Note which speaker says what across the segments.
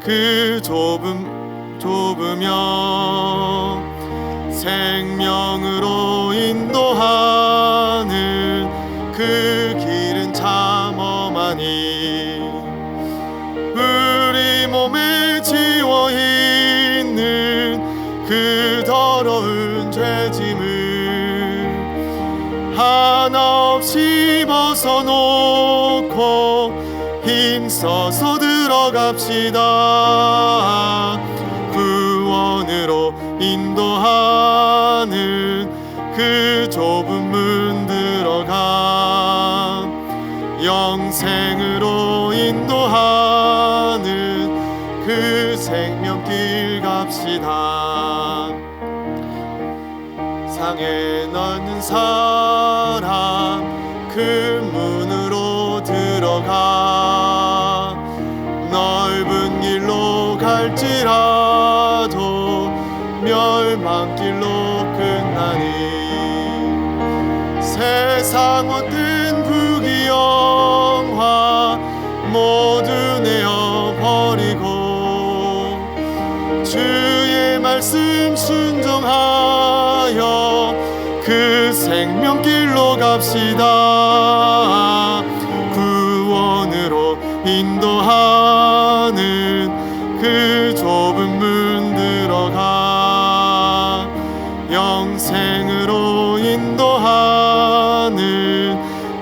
Speaker 1: 그 좁으며 생명으로 인도하는 그 길은 참 험하니 우리 몸에 지워있는 그 더러운 죄짐을 하나 없이 벗어놓고 힘써서 들어갑시다. 구원으로 인도하는 그 좁은 문 들어가 영생으로 인도하는 그 생명길 갑시다. 상에 넣는 사람 그 문으로 들어가 넓은 길로 갈지라도 멸망길로 끝나니 세상 모든 부귀영화 모두 내어버리고 주의 말씀 순종하여 그 생명길로 갑시다. 구원으로 인도하는 그 좁은 문 들어가 영생으로 인도하는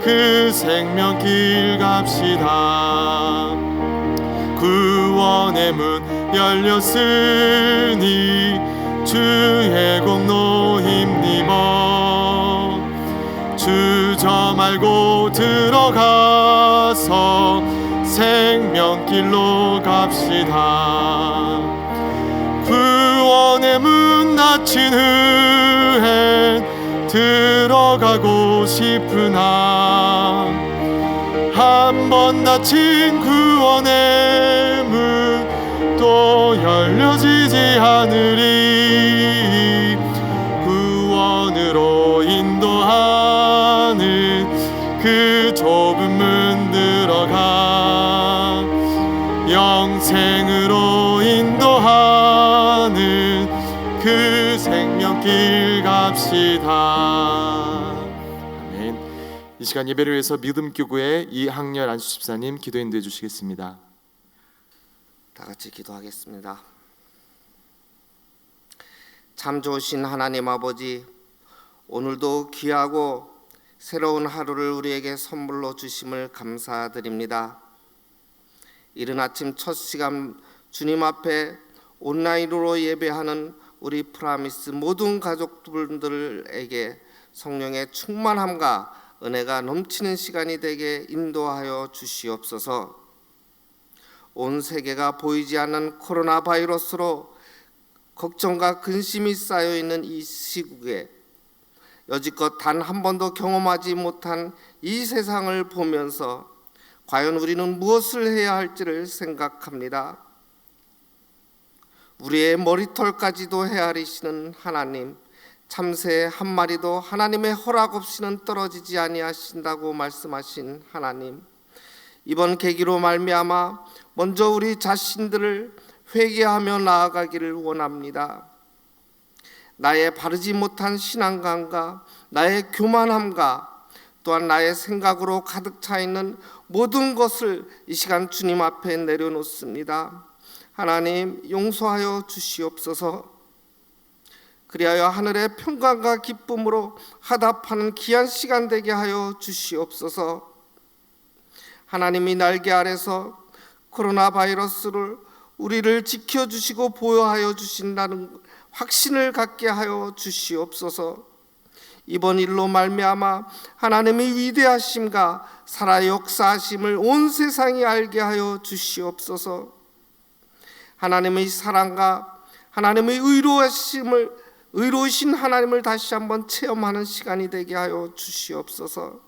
Speaker 1: 그 생명길 갑시다. 구원의 문 열렸으니 주의 공로 힘입어 주저 말고 들어가서 생명길로 갑시다. 구원의 문 닫힌 후엔 들어가고 싶으나 한 번 닫힌 구원의 문 또 열려지지 않으리. 구원으로 인도하는 그 좁은 문 들어가 영생으로 인도하는 그 생명길 갑시다. 아멘. 이 시간 예배를 위해서 믿음교구의 이학렬 안수집사님 기도 인도해 주시겠습니다.
Speaker 2: 다 같이 기도하겠습니다. 참 좋으신 하나님 아버지, 오늘도 귀하고 새로운 하루를 우리에게 선물로 주심을 감사드립니다. 이른 아침 첫 시간 주님 앞에 온라인으로 예배하는 우리 프라미스 모든 가족분들에게 성령의 충만함과 은혜가 넘치는 시간이 되게 인도하여 주시옵소서. 온 세계가 보이지 않는 코로나 바이러스로 걱정과 근심이 쌓여있는 이 시국에 여지껏 단 한 번도 경험하지 못한 이 세상을 보면서 과연 우리는 무엇을 해야 할지를 생각합니다. 우리의 머리털까지도 헤아리시는 하나님, 참새 한 마리도 하나님의 허락 없이는 떨어지지 아니하신다고 말씀하신 하나님, 이번 계기로 말미암아 먼저 우리 자신들을 회개하며 나아가기를 원합니다. 나의 바르지 못한 신앙감과 나의 교만함과 또한 나의 생각으로 가득 차 있는 모든 것을 이 시간 주님 앞에 내려놓습니다. 하나님, 용서하여 주시옵소서. 그리하여 하늘의 평강과 기쁨으로 화답하는 귀한 시간 되게 하여 주시옵소서. 하나님이 날개 아래서 코로나 바이러스를 우리를 지켜주시고 보호하여 주신다는 확신을 갖게 하여 주시옵소서. 이번 일로 말미암아 하나님의 위대하심과 살아 역사하심을 온 세상이 알게 하여 주시옵소서. 하나님의 사랑과 하나님의 의로우신 하나님을 다시 한번 체험하는 시간이 되게 하여 주시옵소서.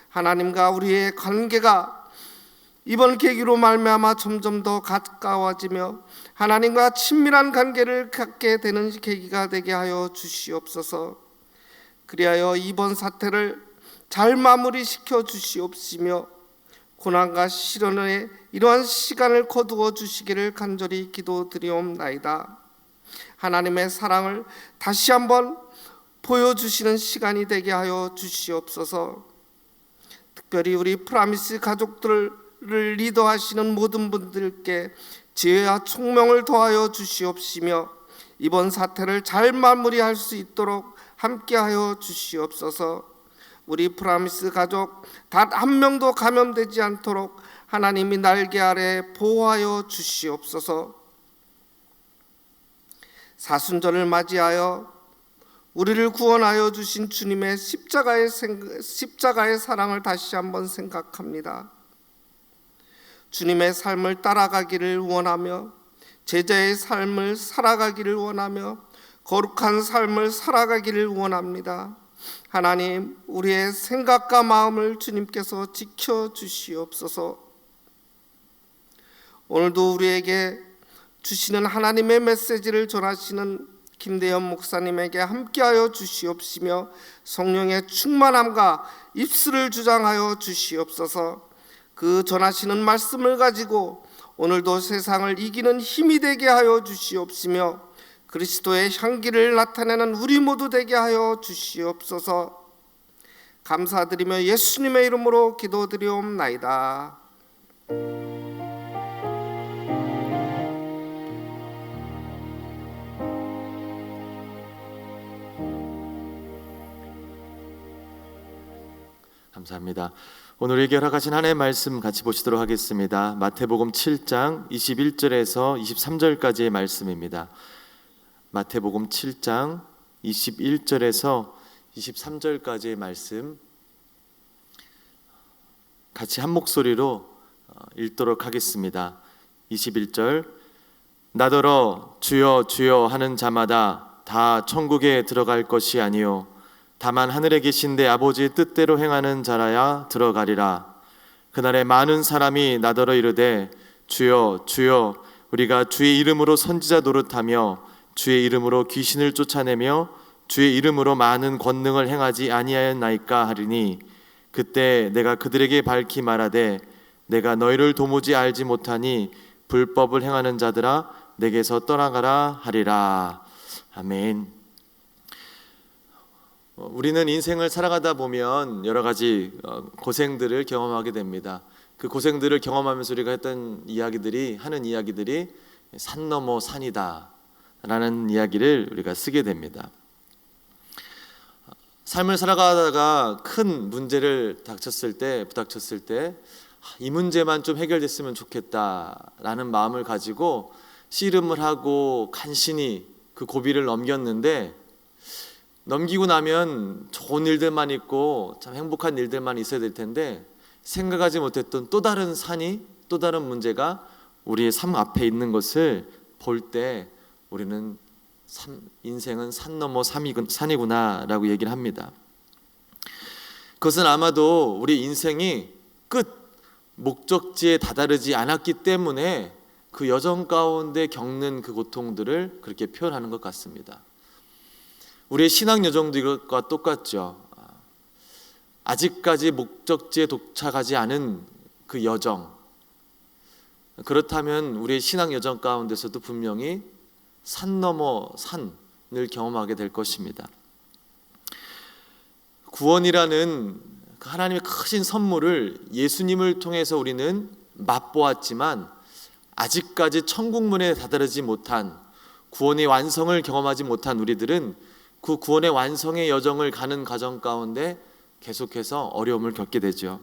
Speaker 2: 하나님과 우리의 관계가 이번 계기로 말미암아 점점 더 가까워지며 하나님과 친밀한 관계를 갖게 되는 계기가 되게 하여 주시옵소서. 그리하여 이번 사태를 잘 마무리시켜 주시옵시며 고난과 시련에 이러한 시간을 거두어 주시기를 간절히 기도드리옵나이다. 하나님의 사랑을 다시 한번 보여주시는 시간이 되게 하여 주시옵소서. 특별히 우리 프라미스 가족들을 리더하시는 모든 분들께 지혜와 총명을 더하여 주시옵시며 이번 사태를 잘 마무리할 수 있도록 함께하여 주시옵소서. 우리 프라미스 가족 단 한 명도 감염되지 않도록 하나님이 날개 아래 보호하여 주시옵소서. 사순절을 맞이하여 우리를 구원하여 주신 주님의 십자가의 사랑을 다시 한번 생각합니다. 주님의 삶을 따라가기를 원하며 제자의 삶을 살아가기를 원하며 거룩한 삶을 살아가기를 원합니다. 하나님, 우리의 생각과 마음을 주님께서 지켜주시옵소서. 오늘도 우리에게 주시는 하나님의 메시지를 전하시는 김대현 목사님에게 함께하여 주시옵시며 성령의 충만함과 입술을 주장하여 주시옵소서. 그 전하시는 말씀을 가지고 오늘도 세상을 이기는 힘이 되게 하여 주시옵시며 그리스도의 향기를 나타내는 우리 모두 되게 하여 주시옵소서. 감사드리며 예수님의 이름으로 기도드리옵나이다.
Speaker 1: 감사합니다. 오늘 우리에게 허락하신 하나님의 말씀 같이 보시도록 하겠습니다. 마태복음 7장 21절에서 23절까지의 말씀입니다. 마태복음 7장 21절에서 23절까지의 말씀 같이 한 목소리로 읽도록 하겠습니다. 21절 나더러 주여 주여 하는 자마다 다 천국에 들어갈 것이 아니요 다만 하늘에 계신 내 아버지의 뜻대로 행하는 자라야 들어가리라. 그날에 많은 사람이 나더러 이르되 주여 주여 우리가 주의 이름으로 선지자 노릇하며 주의 이름으로 귀신을 쫓아내며 주의 이름으로 많은 권능을 행하지 아니하였나이까 하리니 그때 내가 그들에게 밝히 말하되 내가 너희를 도무지 알지 못하니 불법을 행하는 자들아 내게서 떠나가라 하리라. 아멘. 우리는 인생을 살아가다 보면 여러 가지 고생들을 경험하게 됩니다. 그 고생들을 경험하면서 우리가 하는 이야기들이 산 넘어 산이다 라는 이야기를 우리가 쓰게 됩니다. 삶을 살아가다가 큰 문제를 부닥쳤을 때 이 문제만 좀 해결됐으면 좋겠다라는 마음을 가지고 씨름을 하고 간신히 그 고비를 넘겼는데 넘기고 나면 좋은 일들만 있고 참 행복한 일들만 있어야 될 텐데 생각하지 못했던 또 다른 산이 또 다른 문제가 우리의 삶 앞에 있는 것을 볼 때 우리는 인생은 산 넘어 산이구나 라고 얘기를 합니다. 그것은 아마도 우리 인생이 끝 목적지에 다다르지 않았기 때문에 그 여정 가운데 겪는 그 고통들을 그렇게 표현하는 것 같습니다. 우리의 신앙 여정도 이것과 똑같죠. 아직까지 목적지에 도착하지 않은 그 여정, 그렇다면 우리의 신앙 여정 가운데서도 분명히 산 넘어 산을 경험하게 될 것입니다. 구원이라는 그 하나님의 크신 선물을 예수님을 통해서 우리는 맛보았지만 아직까지 천국문에 다다르지 못한 구원의 완성을 경험하지 못한 우리들은 그 구원의 완성의 여정을 가는 과정 가운데 계속해서 어려움을 겪게 되죠.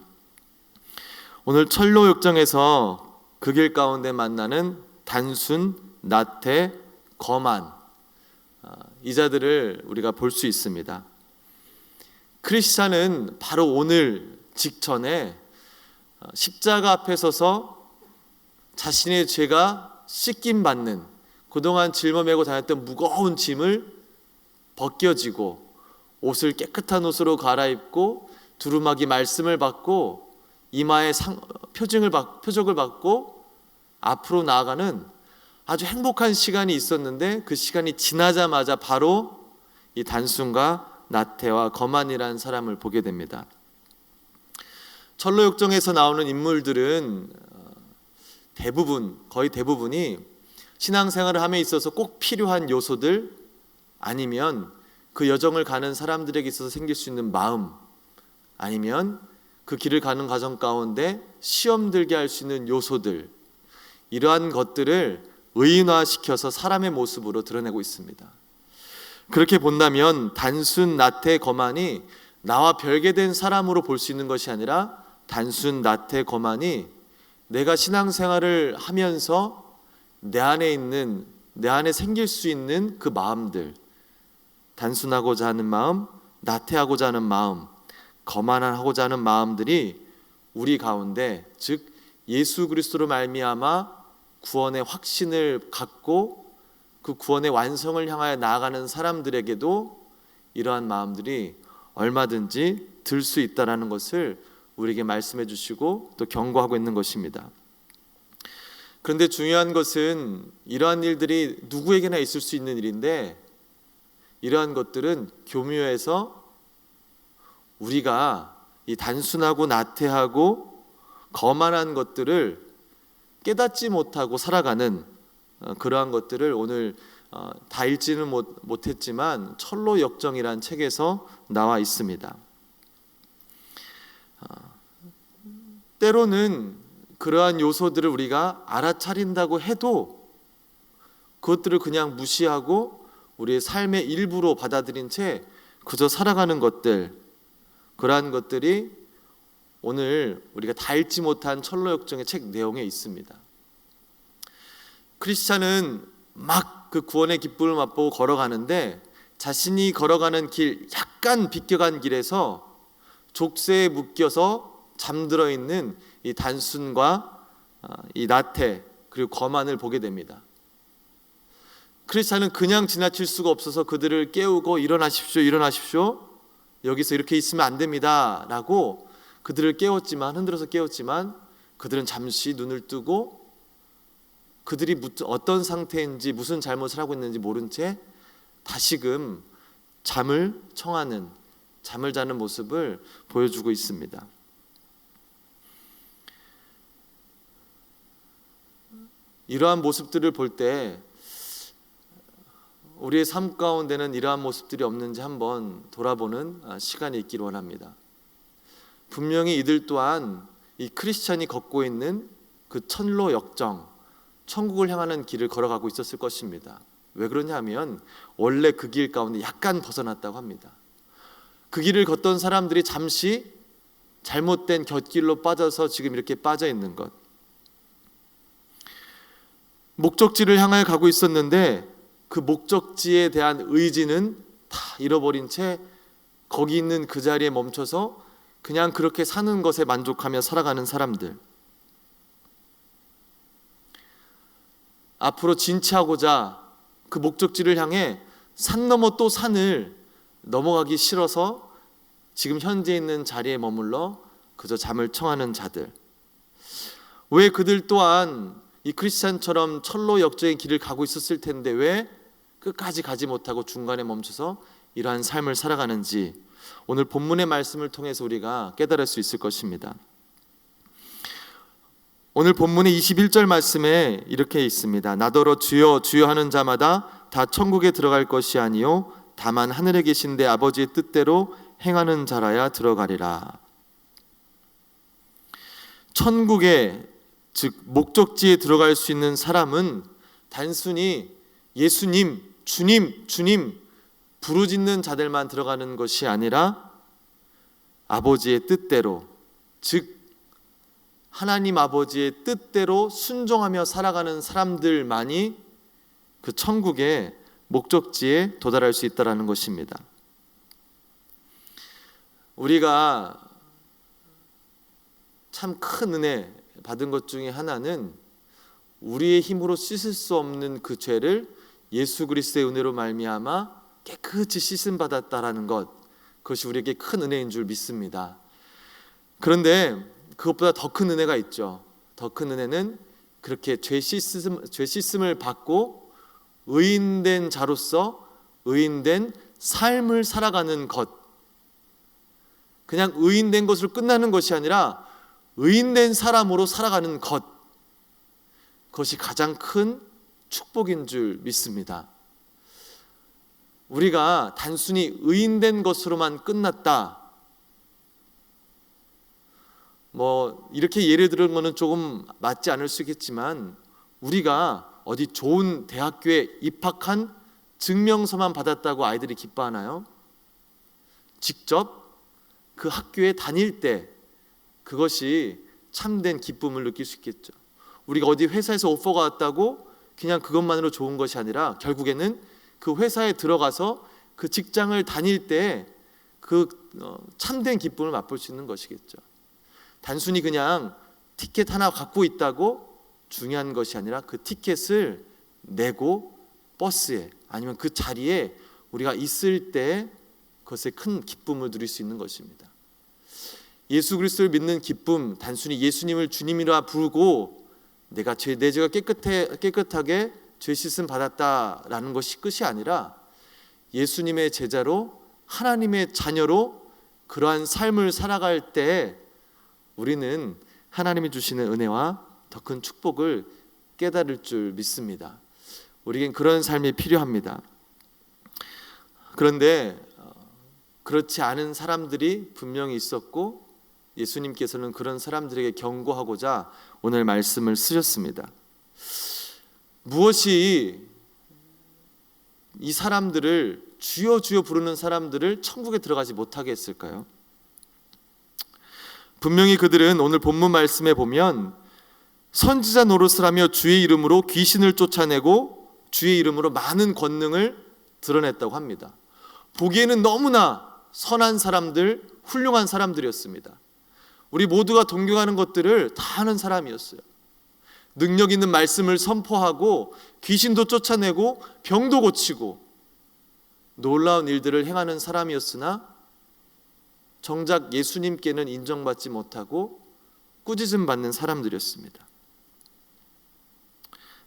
Speaker 1: 오늘 철로 역정에서 그 길 가운데 만나는 단순, 나태, 거만 이 자들을 우리가 볼 수 있습니다. 크리스찬은 바로 오늘 직전에 십자가 앞에 서서 자신의 죄가 씻김받는 그동안 짊어매고 다녔던 무거운 짐을 벗겨지고 옷을 깨끗한 옷으로 갈아입고 두루마기 말씀을 받고 이마에 표적을 받고 앞으로 나아가는 아주 행복한 시간이 있었는데 그 시간이 지나자마자 바로 이 단순과 나태와 거만이라는 사람을 보게 됩니다. 철로역정에서 나오는 인물들은 거의 대부분이 신앙생활을 함에 있어서 꼭 필요한 요소들, 아니면 그 여정을 가는 사람들에게 있어서 생길 수 있는 마음, 아니면 그 길을 가는 과정 가운데 시험 들게 할 수 있는 요소들, 이러한 것들을 의인화시켜서 사람의 모습으로 드러내고 있습니다. 그렇게 본다면 단순 나태 거만이 나와 별개된 사람으로 볼 수 있는 것이 아니라 단순 나태 거만이 내가 신앙생활을 하면서 내 안에 생길 수 있는 그 마음들, 단순하고자 하는 마음, 나태하고자 하는 마음, 거만하고자 하는 마음들이 우리 가운데, 즉 예수 그리스도로 말미암아 구원의 확신을 갖고 그 구원의 완성을 향하여 나아가는 사람들에게도 이러한 마음들이 얼마든지 들 수 있다라는 것을 우리에게 말씀해 주시고 또 경고하고 있는 것입니다. 그런데 중요한 것은 이러한 일들이 누구에게나 있을 수 있는 일인데, 이러한 것들은 교묘해서 우리가 이 단순하고 나태하고 거만한 것들을 깨닫지 못하고 살아가는 그러한 것들을 오늘 다 읽지는 못했지만 철로역정이라는 책에서 나와 있습니다. 때로는 그러한 요소들을 우리가 알아차린다고 해도 그것들을 그냥 무시하고 우리의 삶의 일부로 받아들인 채 그저 살아가는 것들, 그러한 것들이 오늘 우리가 다 읽지 못한 철로역정의 책 내용에 있습니다. 크리스찬은 막 그 구원의 기쁨을 맛보고 걸어가는데 자신이 걸어가는 길, 약간 비껴간 길에서 족쇄에 묶여서 잠들어 있는 이 단순과 이 나태 그리고 거만을 보게 됩니다. 크리스찬은 그냥 지나칠 수가 없어서 그들을 깨우고 일어나십시오, 여기서 이렇게 있으면 안 됩니다 라고 그들을 흔들어서 깨웠지만 그들은 잠시 눈을 뜨고 그들이 어떤 상태인지 무슨 잘못을 하고 있는지 모른 채 다시금 잠을 자는 모습을 보여주고 있습니다. 이러한 모습들을 볼 때 우리의 삶 가운데는 이러한 모습들이 없는지 한번 돌아보는 시간이 있기를 원합니다. 분명히 이들 또한 이 크리스찬이 걷고 있는 그 철로역정, 천국을 향하는 길을 걸어가고 있었을 것입니다. 왜 그러냐면 원래 그 길 가운데 약간 벗어났다고 합니다. 그 길을 걷던 사람들이 잠시 잘못된 곁길로 빠져서 지금 이렇게 빠져 있는 것, 목적지를 향하여 가고 있었는데 그 목적지에 대한 의지는 다 잃어버린 채 거기 있는 그 자리에 멈춰서 그냥 그렇게 사는 것에 만족하며 살아가는 사람들, 앞으로 진취하고자 그 목적지를 향해 산 넘어 또 산을 넘어가기 싫어서 지금 현재 있는 자리에 머물러 그저 잠을 청하는 자들, 왜 그들 또한 이 크리스찬처럼 철로역정의 길을 가고 있었을 텐데 왜 끝까지 가지 못하고 중간에 멈춰서 이러한 삶을 살아가는지 오늘 본문의 말씀을 통해서 우리가 깨달을 수 있을 것입니다. 오늘 본문의 21절 말씀에 이렇게 있습니다. 나더러 주여 주여 하는 자마다 다 천국에 들어갈 것이 아니요 다만 하늘에 계신 내 아버지의 뜻대로 행하는 자라야 들어가리라. 천국에, 즉 목적지에 들어갈 수 있는 사람은 단순히 예수님, 주님 부르짖는 자들만 들어가는 것이 아니라 아버지의 뜻대로, 즉 하나님 아버지의 뜻대로 순종하며 살아가는 사람들만이 그 천국의 목적지에 도달할 수 있다는 것입니다. 우리가 참 큰 은혜 받은 것 중에 하나는 우리의 힘으로 씻을 수 없는 그 죄를 예수 그리스도의 은혜로 말미암아 깨끗이 씻음 받았다라는 것, 그것이 우리에게 큰 은혜인 줄 믿습니다. 그런데 그것보다 더 큰 은혜가 있죠. 더 큰 은혜는 그렇게 죄 씻음을 받고 의인된 자로서 의인된 삶을 살아가는 것, 그냥 의인된 것으로 끝나는 것이 아니라 의인된 사람으로 살아가는 것, 그것이 가장 큰 축복인 줄 믿습니다. 우리가 단순히 의인된 것으로만 끝났다, 이렇게 예를 들은 것은 조금 맞지 않을 수 있겠지만, 우리가 어디 좋은 대학교에 입학한 증명서만 받았다고 아이들이 기뻐하나요? 직접 그 학교에 다닐 때 그것이 참된 기쁨을 느낄 수 있겠죠. 우리가 어디 회사에서 오퍼가 왔다고 그냥 그것만으로 좋은 것이 아니라 결국에는 그 회사에 들어가서 그 직장을 다닐 때 그 참된 기쁨을 맛볼 수 있는 것이겠죠. 단순히 그냥 티켓 하나 갖고 있다고 중요한 것이 아니라 그 티켓을 내고 버스에 아니면 그 자리에 우리가 있을 때 그것에 큰 기쁨을 누릴 수 있는 것입니다. 예수 그리스도를 믿는 기쁨, 단순히 예수님을 주님이라 부르고 내 죄가 깨끗하게 죄 씻음 받았다라는 것이 끝이 아니라 예수님의 제자로 하나님의 자녀로 그러한 삶을 살아갈 때 우리는 하나님이 주시는 은혜와 더 큰 축복을 깨달을 줄 믿습니다. 우리에겐 그런 삶이 필요합니다. 그런데 그렇지 않은 사람들이 분명히 있었고 예수님께서는 그런 사람들에게 경고하고자 오늘 말씀을 쓰셨습니다. 무엇이 이 사람들을 주여 주여 부르는 사람들을 천국에 들어가지 못하게 했을까요? 분명히 그들은 오늘 본문 말씀에 보면 선지자 노릇을 하며 주의 이름으로 귀신을 쫓아내고 주의 이름으로 많은 권능을 드러냈다고 합니다. 보기에는 너무나 선한 사람들, 훌륭한 사람들이었습니다. 우리 모두가 동경하는 것들을 다 하는 사람이었어요. 능력 있는 말씀을 선포하고 귀신도 쫓아내고 병도 고치고 놀라운 일들을 행하는 사람이었으나 정작 예수님께는 인정받지 못하고 꾸짖음 받는 사람들이었습니다.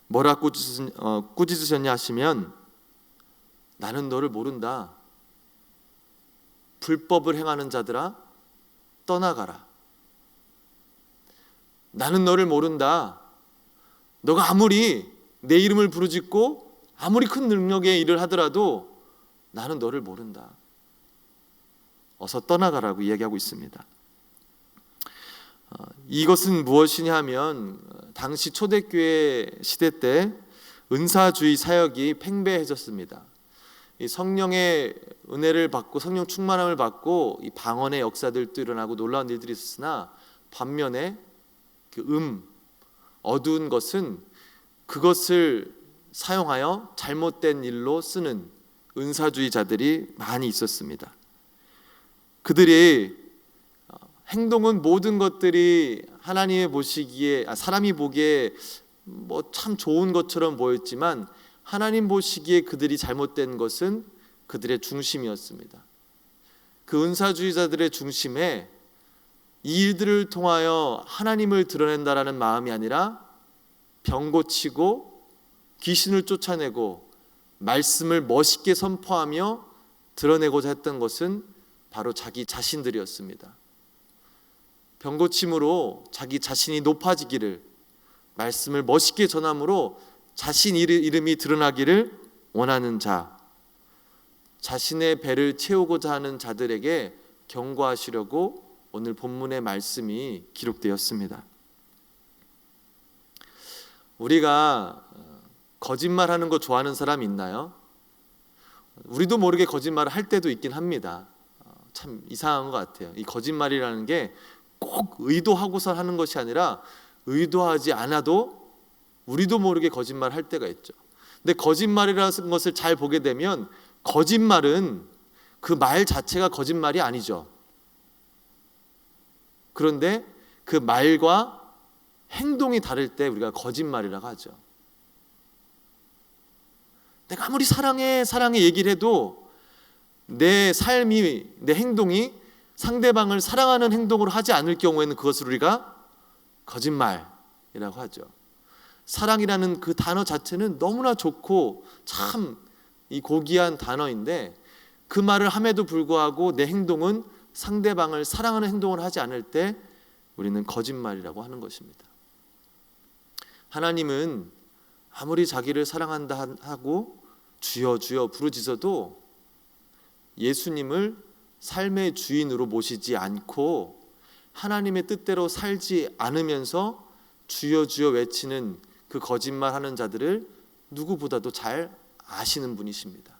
Speaker 1: 뭐라 꾸짖으셨냐 하시면 나는 너를 모른다. 불법을 행하는 자들아 떠나가라. 나는 너를 모른다. 너가 아무리 내 이름을 부르짖고 아무리 큰 능력의 일을 하더라도 나는 너를 모른다. 어서 떠나가라고 이야기하고 있습니다. 이것은 무엇이냐 하면 당시 초대교회 시대 때 은사주의 사역이 팽배해졌습니다. 이 성령의 은혜를 받고 성령 충만함을 받고 이 방언의 역사들도 일어나고 놀라운 일들이 있었으나 반면에 그 어두운 것은 그것을 사용하여 잘못된 일로 쓰는 은사주의자들이 많이 있었습니다. 그들의 행동은 모든 것들이 하나님이 보시기에 사람이 보기에 참 좋은 것처럼 보였지만 하나님 보시기에 그들이 잘못된 것은 그들의 중심이었습니다. 그 은사주의자들의 중심에 이 일들을 통하여 하나님을 드러낸다라는 마음이 아니라 병 고치고 귀신을 쫓아내고 말씀을 멋있게 선포하며 드러내고자 했던 것은 바로 자기 자신들이었습니다. 병 고침으로 자기 자신이 높아지기를, 말씀을 멋있게 전함으로 자신 이름이 드러나기를 원하는 자, 자신의 배를 채우고자 하는 자들에게 경고하시려고 오늘 본문의 말씀이 기록되었습니다. 우리가 거짓말하는 거 좋아하는 사람 있나요? 우리도 모르게 거짓말을 할 때도 있긴 합니다. 참 이상한 것 같아요. 이 거짓말이라는 게 꼭 의도하고서 하는 것이 아니라 의도하지 않아도 우리도 모르게 거짓말을 할 때가 있죠. 근데 거짓말이라는 것을 잘 보게 되면 거짓말은 그 말 자체가 거짓말이 아니죠. 그런데 그 말과 행동이 다를 때 우리가 거짓말이라고 하죠. 내가 아무리 사랑해 얘기를 해도 내 삶이, 내 행동이 상대방을 사랑하는 행동으로 하지 않을 경우에는 그것을 우리가 거짓말이라고 하죠. 사랑이라는 그 단어 자체는 너무나 좋고 참 이 고귀한 단어인데 그 말을 함에도 불구하고 내 행동은 상대방을 사랑하는 행동을 하지 않을 때 우리는 거짓말이라고 하는 것입니다. 하나님은 아무리 자기를 사랑한다 하고 주여 주여 부르짖어도 예수님을 삶의 주인으로 모시지 않고 하나님의 뜻대로 살지 않으면서 주여 주여 외치는 그 거짓말하는 자들을 누구보다도 잘 아시는 분이십니다.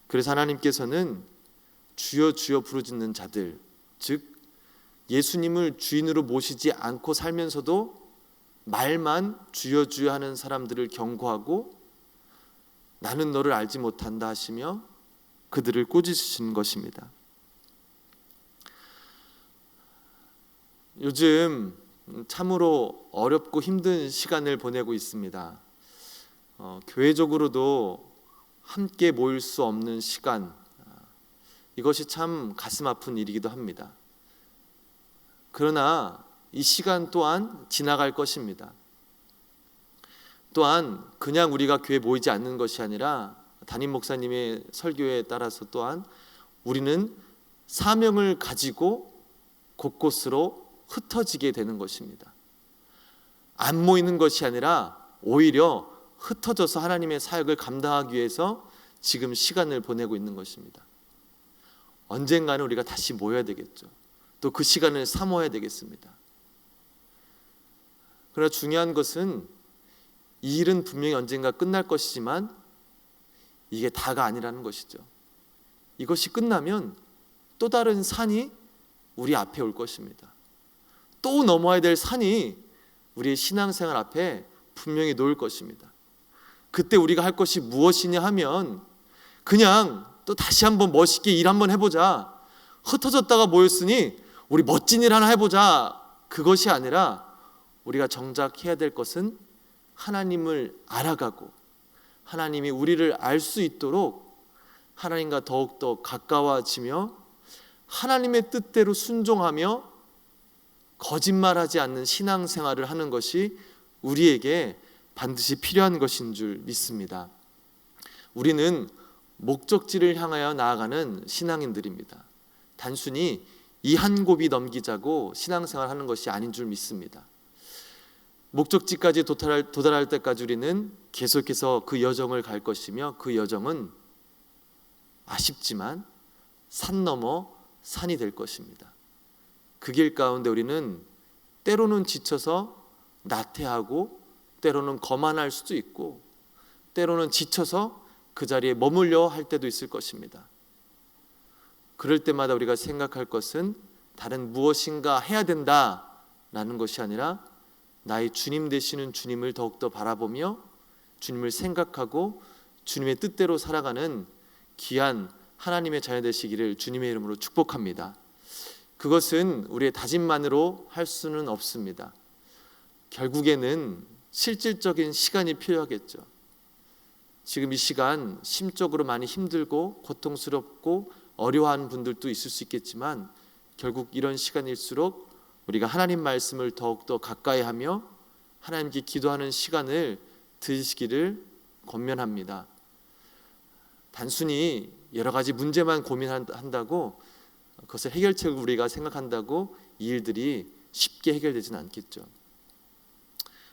Speaker 1: 그래서 하나님께서는 주여 주여 부르짖는 자들, 즉 예수님을 주인으로 모시지 않고 살면서도 말만 주여 주여 하는 사람들을 경고하고 나는 너를 알지 못한다 하시며 그들을 꾸짖으시는 것입니다. 요즘 참으로 어렵고 힘든 시간을 보내고 있습니다. 교회적으로도 함께 모일 수 없는 시간, 이것이 참 가슴 아픈 일이기도 합니다. 그러나 이 시간 또한 지나갈 것입니다. 또한 그냥 우리가 교회에 모이지 않는 것이 아니라 담임 목사님의 설교에 따라서 또한 우리는 사명을 가지고 곳곳으로 흩어지게 되는 것입니다. 안 모이는 것이 아니라 오히려 흩어져서 하나님의 사역을 감당하기 위해서 지금 시간을 보내고 있는 것입니다. 언젠가는 우리가 다시 모여야 되겠죠. 또 그 시간을 사모해야 되겠습니다. 그러나 중요한 것은 이 일은 분명히 언젠가 끝날 것이지만 이게 다가 아니라는 것이죠. 이것이 끝나면 또 다른 산이 우리 앞에 올 것입니다. 또 넘어야 될 산이 우리의 신앙생활 앞에 분명히 놓일 것입니다. 그때 우리가 할 것이 무엇이냐 하면 그냥 또 다시 한번 멋있게 일 한번 해보자, 흩어졌다가 모였으니 우리 멋진 일 하나 해보자, 그것이 아니라 우리가 정작 해야 될 것은 하나님을 알아가고 하나님이 우리를 알 수 있도록 하나님과 더욱더 가까워지며 하나님의 뜻대로 순종하며 거짓말하지 않는 신앙생활을 하는 것이 우리에게 반드시 필요한 것인 줄 믿습니다. 우리는 목적지를 향하여 나아가는 신앙인들입니다. 단순히 이 한 곱이 넘기자고 신앙생활 하는 것이 아닌 줄 믿습니다. 목적지까지 도달할 때까지 우리는 계속해서 그 여정을 갈 것이며 그 여정은 아쉽지만 산 넘어 산이 될 것입니다. 그 길 가운데 우리는 때로는 지쳐서 나태하고 때로는 거만할 수도 있고 때로는 지쳐서 그 자리에 머물려 할 때도 있을 것입니다. 그럴 때마다 우리가 생각할 것은 다른 무엇인가 해야 된다라는 것이 아니라 나의 주님 되시는 주님을 더욱더 바라보며 주님을 생각하고 주님의 뜻대로 살아가는 귀한 하나님의 자녀 되시기를 주님의 이름으로 축복합니다. 그것은 우리의 다짐만으로 할 수는 없습니다. 결국에는 실질적인 시간이 필요하겠죠. 지금 이 시간 심적으로 많이 힘들고 고통스럽고 어려워하는 분들도 있을 수 있겠지만 결국 이런 시간일수록 우리가 하나님 말씀을 더욱더 가까이 하며 하나님께 기도하는 시간을 드시기를 권면합니다. 단순히 여러 가지 문제만 고민한다고 그것을 해결책을 우리가 생각한다고 이 일들이 쉽게 해결되지는 않겠죠.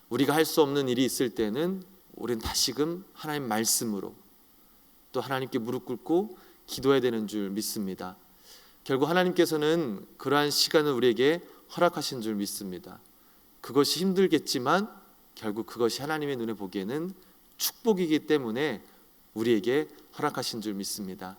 Speaker 1: 우리가 할 수 없는 일이 있을 때는 우리는 다시금 하나님 말씀으로 또 하나님께 무릎 꿇고 기도해야 되는 줄 믿습니다. 결국 하나님께서는 그러한 시간을 우리에게 허락하신 줄 믿습니다. 그것이 힘들겠지만 결국 그것이 하나님의 눈에 보기에는 축복이기 때문에 우리에게 허락하신 줄 믿습니다.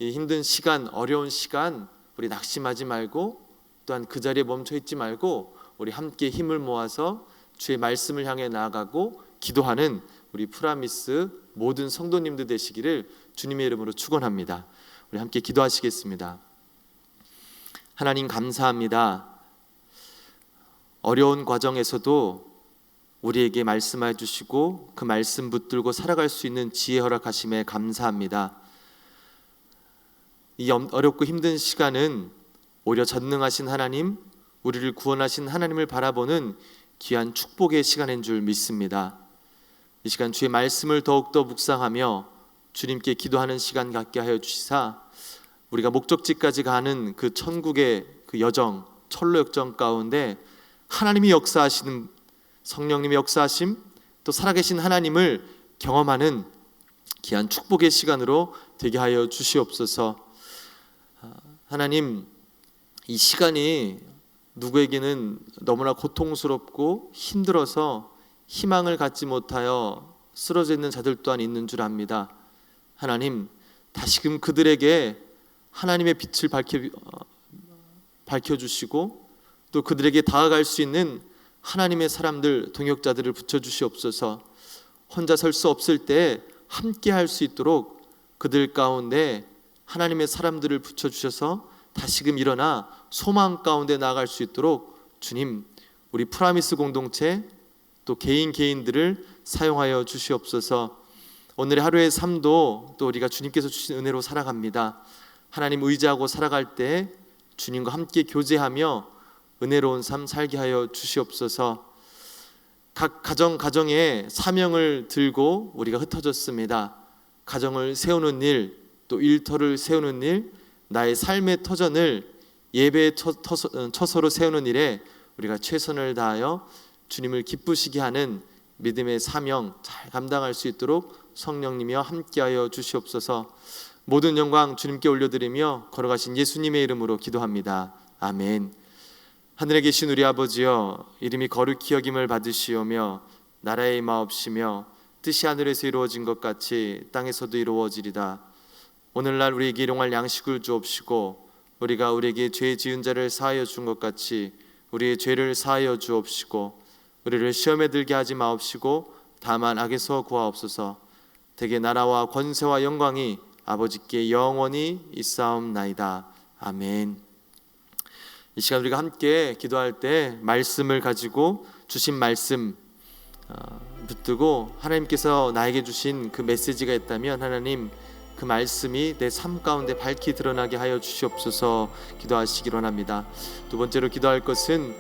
Speaker 1: 이 힘든 시간, 어려운 시간 우리 낙심하지 말고 또한 그 자리에 멈춰 있지 말고 우리 함께 힘을 모아서 주의 말씀을 향해 나아가고 기도하는 우리 프라미스 모든 성도님들 되시기를 주님의 이름으로 축원합니다. 우리 함께 기도하시겠습니다. 하나님 감사합니다. 어려운 과정에서도 우리에게 말씀해 주시고 그 말씀 붙들고 살아갈 수 있는 지혜 허락하심에 감사합니다. 이 어렵고 힘든 시간은 오히려 전능하신 하나님, 우리를 구원하신 하나님을 바라보는 귀한 축복의 시간인 줄 믿습니다. 이 시간 주의 말씀을 더욱더 묵상하며 주님께 기도하는 시간 갖게 하여 주시사 우리가 목적지까지 가는 그 천국의 그 여정, 철로 역정 가운데 하나님이 역사하시는, 성령님의 역사하심, 또 살아계신 하나님을 경험하는 귀한 축복의 시간으로 되게 하여 주시옵소서. 하나님, 이 시간이 누구에게는 너무나 고통스럽고 힘들어서 희망을 갖지 못하여 쓰러져 있는 자들 또한 있는 줄 압니다. 하나님, 다시금 그들에게 하나님의 빛을 밝혀주시고 또 그들에게 다가갈 수 있는 하나님의 사람들, 동역자들을 붙여주시옵소서. 혼자 설 수 없을 때 함께 할 수 있도록 그들 가운데 하나님의 사람들을 붙여주셔서 다시금 일어나 소망 가운데 나아갈 수 있도록 주님, 우리 프라미스 공동체 또 개인들을 사용하여 주시옵소서. 오늘의 하루의 삶도 또 우리가 주님께서 주신 은혜로 살아갑니다. 하나님 의지하고 살아갈 때 주님과 함께 교제하며 은혜로운 삶 살게 하여 주시옵소서. 각 가정에 사명을 들고 우리가 흩어졌습니다. 가정을 세우는 일, 또 일터를 세우는 일, 나의 삶의 터전을 예배의 처소로 세우는 일에 우리가 최선을 다하여 주님을 기쁘시게 하는 믿음의 사명 잘 감당할 수 있도록 성령님이여 함께하여 주시옵소서. 모든 영광 주님께 올려드리며 걸어가신 예수님의 이름으로 기도합니다. 아멘. 하늘에 계신 우리 아버지여, 이름이 거룩히 여김을 받으시오며 나라의 임하옵시며 뜻이 하늘에서 이루어진 것 같이 땅에서도 이루어지리다. 오늘날 우리에게 일용할 양식을 주옵시고 우리가 우리에게 죄 지은 자를 사하여 준 것 같이 우리의 죄를 사하여 주옵시고 우리를 시험에 들게 하지 마옵시고 다만 악에서 구하옵소서. 대개 나라와 권세와 영광이 아버지께 영원히 있사옵나이다. 아멘. 이 시간 우리가 함께 기도할 때 말씀을 가지고 주신 말씀 붙들고 하나님께서 나에게 주신 그 메시지가 있다면 하나님 그 말씀이 내 삶 가운데 밝히 드러나게 하여 주시옵소서 기도하시기 원합니다. 두 번째로 기도할 것은